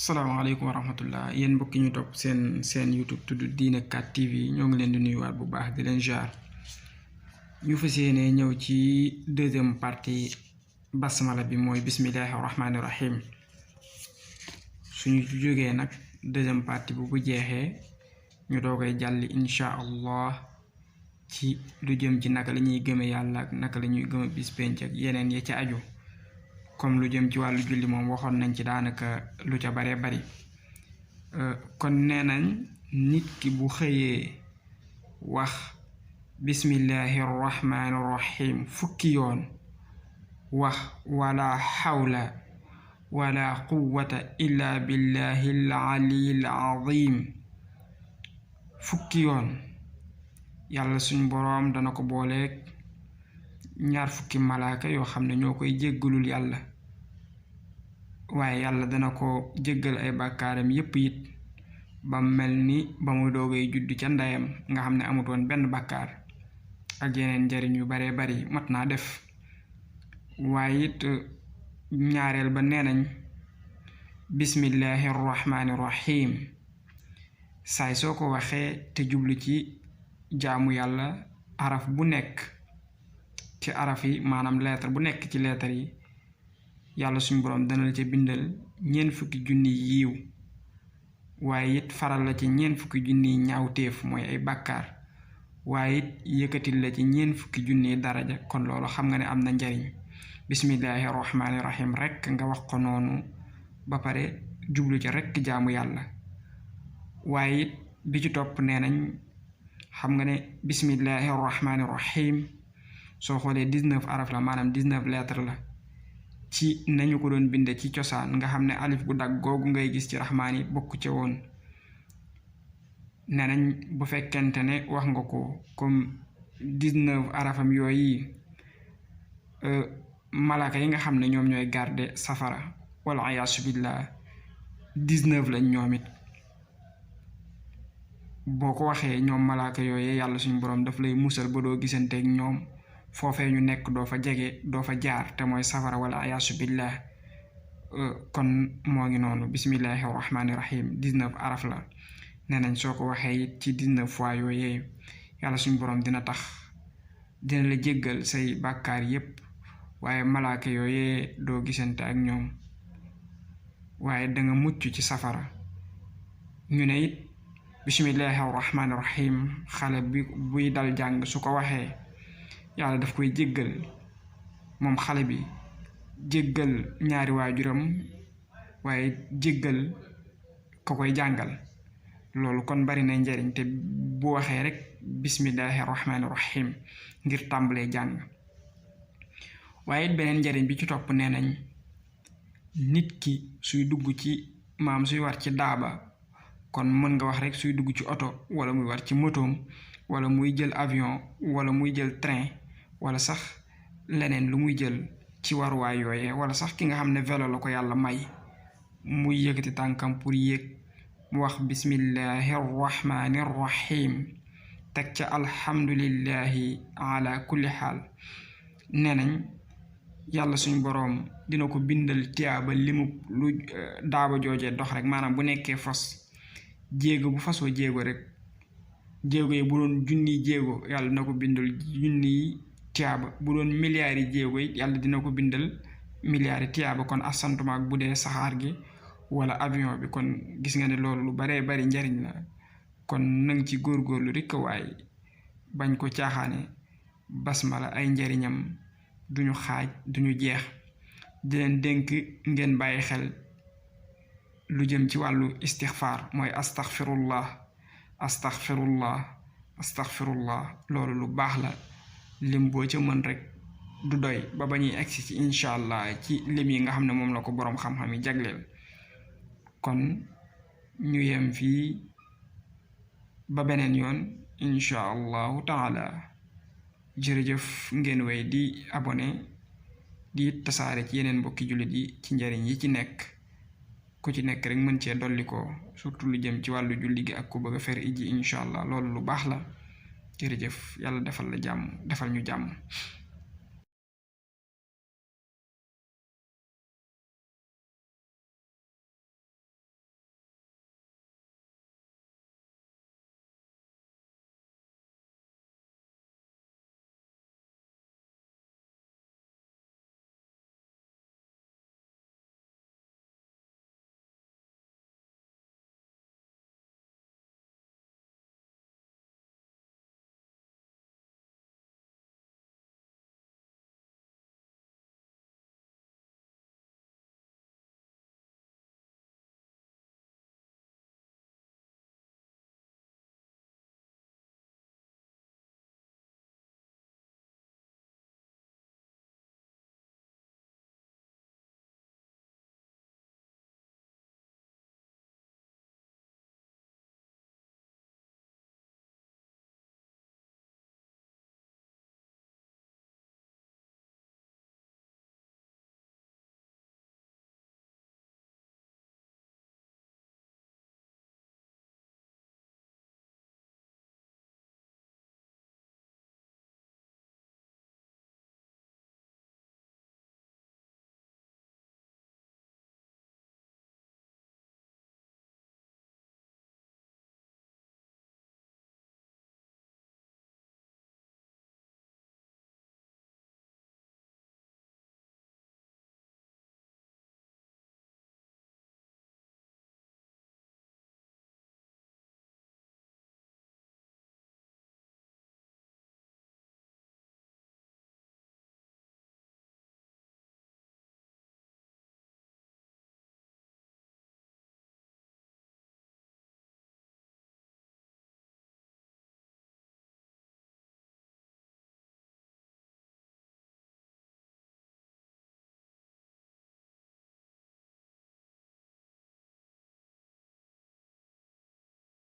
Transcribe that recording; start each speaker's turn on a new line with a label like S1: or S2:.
S1: salaamaaleykum wa rahmatullah yéen mbokki ñu topp seen YouTube tudd Diine 4 TV ñoo ngi leen di nuyuwaat bu baax di leen jaar ñu fas yéene ñëw ci deuxième partie basmala bi mooy bismillahi rahmaani rahim suñu jógee nag deuxième partie bu jeexee ñu doogay jàll incha allah ci lu jëm ci naka la ñuy gëme yàlla ak naka la ñuy gëme bis penc ak yeneen ya ca aju comme lu jëm ci wàllu julli moom waxoon nañ ci daanaka lu ca bare bari kon nee nañ nit ki bu xëyee wax bismillahi rahmaani rahim fukki yoon wax wala xawla wala quwwata illa billahi al aliyil azim fukki yoon yàlla suñ boroom dana ko booleeg ñaar fukki malaaka yoo xam ne ñoo koy jéggalul yàlla waaye yàlla dana ko jéggal ay bàkkaaram yépp it ba mel ni ba mu doogay juddu ca ndeyam nga xam ne amut woon benn bàkkaar ak yeneen njariñ yu baree bari mat naa def waaye it ñaareel ba nee nañ bismillahi rahmaani rahim saay soo ko waxee te jublu ci jaamu yàlla araf bu nekk ci araf yi maanaam lettre bu nekk ci lettre yi yàlla suñu boroom dana la ca bindal 40 junni yiiw waaye it faral la ci 40 junni ñaawteef mooy ay bàkkaar waaye it yëkkatil la ci 40 junni daraja kon loolu xam nga ne am na njariñ bismillahi rahmaani rahim rekk nga wax ko noonu ba pare jublu ca rekk jaamu yàlla waaye it bi ci topp nee nañ xam nga ne bismillahi rahmaani rahim soo xoolee 19 araf la maanaam 19 lettres la ci nañu ko doon binde ci cosaan nga xam ne alif gu dag googu ngay gis ci raxmaan yi bokk ca woon ne nañ bu fekkente ne wax nga ko comme 19 arafam yooyu malaaka yi nga xam ne ñoom ñooy garde safara wala ayaasu billah 19 lañ ñoom it boo ko waxee ñoom malaaka yooyu yàlla suñu boroom daf lay musal ba doo gisanteeg ñoom foofee ñu nekk doo fa jege doo fa jaar te mooy safara wala ayaasu billah kon moo ngi noonu bismillahi rahmaani rahim 19 araf la nee nañ soo ko waxee it ci 19 fois yooyee yàlla suñu boroom dina la jéggal say bàkkaar yépp waaye malaaka yooyee doo gisante ak ñoom waaye danga mucc ci safara ñu ne it bismillahi rahmaani rahim xale bi buy dal jàng su ko waxee yàlla daf koy jéggal moom xale bi jéggal ñaari waajuram waaye jéggal ko koy jàngal loolu kon bari na njariñ te bu waxee rek bismillahi rahmaani rahim ngir tàmbalee jàng waaye beneen njariñ bi ci topp nee nañ nit ki suy dugg ci suy war ci daaba kon mën nga wax rek suy dugg ci oto wala muy war ci motoom wala muy jël avion wala muy jël train wala sax leneen lu muy jël ci waruwaay yooyee wala sax ki nga xam ne vélo la ko yàlla may muy yëkkati tànkam pour yéeg mu wax bismillahi rahmaani rahim teg ca alhamdulillahi ala kulli xaal nee nañ yàlla suñu boroom dina ko bindal tiyaaba limu lu daaba joojee dox rek maanaam bu nekkee fas jéego bu fasoo jéego rek jéego yi bu doon junniy jéego yàlla dina ko bindal junniy tiyaaba bu doon milliards yi jéego yi yàlla dina ko bindal milliards yi tiyaaba kon asantuma ak bu dee saxaar gi wala avion bi kon gis nga ne loolu lu baree bari njariñ la kon nang ci góorgóorlu rekk waaye bañ ko caaxaane basmala ay njariñam duñu xaaj duñu jeex di leen dénk ngeen bàyyi xel lu jëm ci wàllu istixfaar mooy astaxfirullah loolu lu baax la lim boo ca mën rek du doy ba ñuy egsi ci incha allah ci lim yi nga xam ne moom la ko boroom xam-xam yi jagleel kon ñu yem fii ba beneen yoon incha allahu taala jërëjëf ngeen way di abonné di tasaare ci yeneen mbokki jullit yi ci njariñ yi ci nekk ku ci nekk rek mën cee dolli ko surtout lu jëm ci wàllu julli gi ak ku bëgg a fer iji incha allah loolu lu baax la jërëjëf yàlla defal la jàmm defal ñu jàmm